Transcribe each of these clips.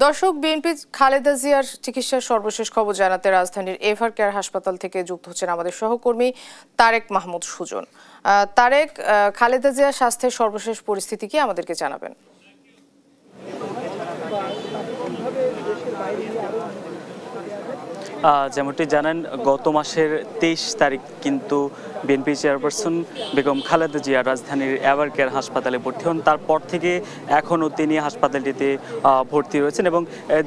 দর্শক, বিএনপি খালেদা জিয়ার চিকিৎসার সর্বশেষ খবর জানাতে রাজধানীর এভার কেয়ার হাসপাতাল থেকে যুক্ত হচ্ছেন আমাদের সহকর্মী তারেক মাহমুদ সুজন। তারেক, খালেদা জিয়ার স্বাস্থ্যের সর্বশেষ পরিস্থিতি কি আমাদেরকে জানাবেন? যেমনটি জানেন, গত মাসের 23 তারিখ কিন্তু বিএনপি চেয়ারপারসন বেগম খালেদা জিয়া রাজধানীর এভার কেয়ার হাসপাতালে ভর্তি হন। তারপর থেকে এখনও তিনি হাসপাতালটিতে ভর্তি রয়েছেন এবং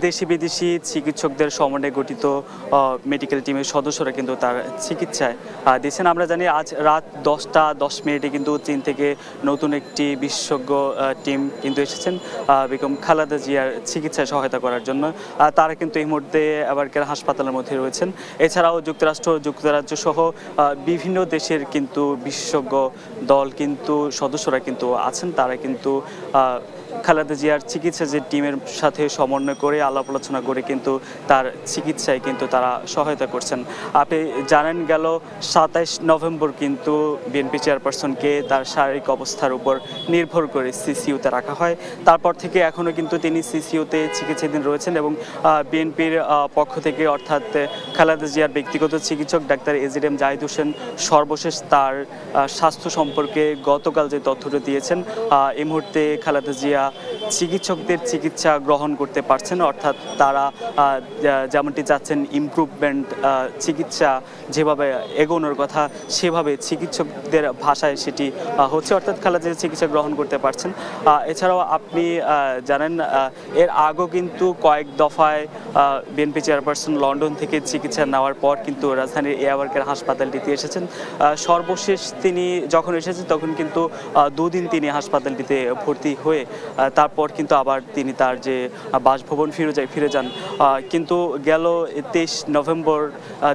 দেশি বিদেশি চিকিৎসকদের সমন্বয়ে গঠিত মেডিকেল টিমের সদস্যরা কিন্তু তার চিকিৎসায় দিয়েছেন। আমরা জানি আজ রাত 10টা 10 মিনিটে কিন্তু চীন থেকে নতুন একটি বিশেষজ্ঞ টিম কিন্তু এসেছেন বেগম খালেদা জিয়ার চিকিৎসায় সহায়তা করার জন্য। তারা কিন্তু এই মুহূর্তে এভার কেয়ার হাসপাতালের মধ্যে রয়েছেন। এছাড়াও যুক্তরাজ্য সহ বিভিন্ন দেশের কিন্তু বিশেষজ্ঞ দল কিন্তু সদস্যরা কিন্তু আছেন। তারা কিন্তু খালেদা জিয়ার চিকিৎসা যে টিমের সাথে সমন্বয় করে আলাপ আলোচনা করে কিন্তু তার চিকিৎসায় কিন্তু তারা সহায়তা করছেন। আপনি জানেন, গেল 27 নভেম্বর কিন্তু বিএনপি চেয়ারপারসনকে তার শারীরিক অবস্থার উপর নির্ভর করে সিসিইউতে রাখা হয়। তারপর থেকে এখনও কিন্তু তিনি সিসিইউতে চিকিৎসাধীন রয়েছেন এবং বিএনপির পক্ষ থেকে অর্থাৎ খালেদা জিয়ার ব্যক্তিগত চিকিৎসক ডাক্তার এজিএম জাহিদ হোসেন সর্বশেষ তার স্বাস্থ্য সম্পর্কে গতকাল যে তথ্যটা দিয়েছেন, এই মুহূর্তে খালেদা জিয়া চিকিৎসকদের চিকিৎসা গ্রহণ করতে পারছেন, অর্থাৎ তারা যেমনটি চাচ্ছেন ইমপ্রুভমেন্ট চিকিৎসা যেভাবে এগোনোর কথা সেভাবে চিকিৎসকদের ভাষায় সেটি হচ্ছে, অর্থাৎ খালেদা জিয়া চিকিৎসা গ্রহণ করতে পারছেন। এছাড়াও আপনি জানেন, এর আগেও কিন্তু কয়েক দফায় বিএনপি চেয়ারপারসন লন্ডন থেকে চিকিৎসা নেওয়ার পর কিন্তু রাজধানীর এভার কেয়ার হাসপাতালটিতে এসেছেন। সর্বশেষ তিনি যখন এসেছেন তখন কিন্তু 2 দিন তিনি হাসপাতালটিতে ভর্তি হয়ে তারপর কিন্তু আবার তিনি তার যে বাসভবন ফিরে যান। কিন্তু গেল 23 নভেম্বর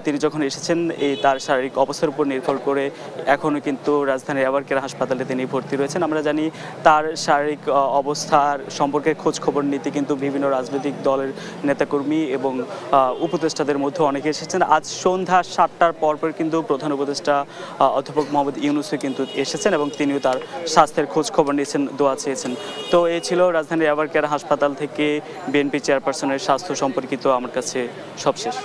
তিনি যখন এসেছেন, তার শারীরিক অবস্থার উপর নির্ভর করে এখনও কিন্তু রাজধানীর এভার কেয়ার হাসপাতালে তিনি ভর্তি রয়েছেন। আমরা জানি তার শারীরিক অবস্থার সম্পর্কে খোঁজ খবর নিতে কিন্তু বিভিন্ন রাজনৈতিক দলের নেতাকর্মী এবং উপদেষ্টাদের মধ্যে অনেকে এসেছেন। আজ সন্ধ্যা 7টার পরপর কিন্তু প্রধান উপদেষ্টা অধ্যাপক মোহাম্মদ ইউনূসও কিন্তু এসেছেন এবং তিনিও তার স্বাস্থ্যের খোঁজ খবর নিয়েছেন, দোয়া চেয়েছেন। তো এই ছিল রাজধানীর এভার কেয়ার হাসপাতাল থেকে বিএনপি চেয়ারপারসনের স্বাস্থ্য সম্পর্কিত আমার কাছে সবশেষ।